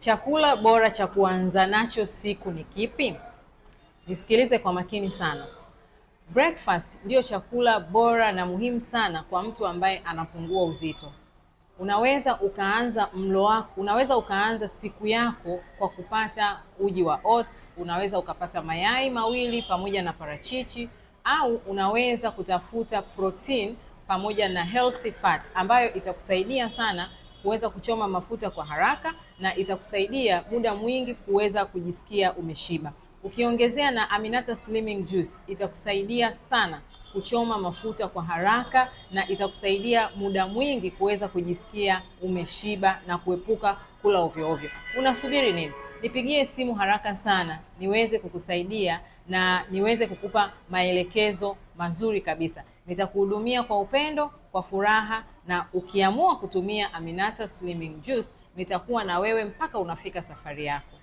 Chakula bora cha kuanza nacho siku ni kipi? Nisikilize kwa makini sana. Breakfast ndio chakula bora na muhimu sana kwa mtu ambaye anapungua uzito. Unaweza ukaanza siku yako kwa kupata uji wa oats, unaweza ukapata mayai mawili pamoja na parachichi, au unaweza kutafuta protein pamoja na healthy fat ambayo itakusaidia sana kuweza kuchoma mafuta kwa haraka na itakusaidia muda mwingi kuweza kujisikia umeshiba. Ukiongezea na Aminata Slimming Juice itakusaidia sana kuchoma mafuta kwa haraka na itakusaidia muda mwingi kuweza kujisikia umeshiba na kuepuka kula ovyo ovyo. Unasubiri nini? Nipigie simu haraka sana niweze kukusaidia na niweze kukupa maelekezo mazuri kabisa. Nitakuhudumia kwa upendo, kwa furaha, na ukiamua kutumia Aminata Slimming Juice nitakuwa na wewe mpaka unafika safari yako.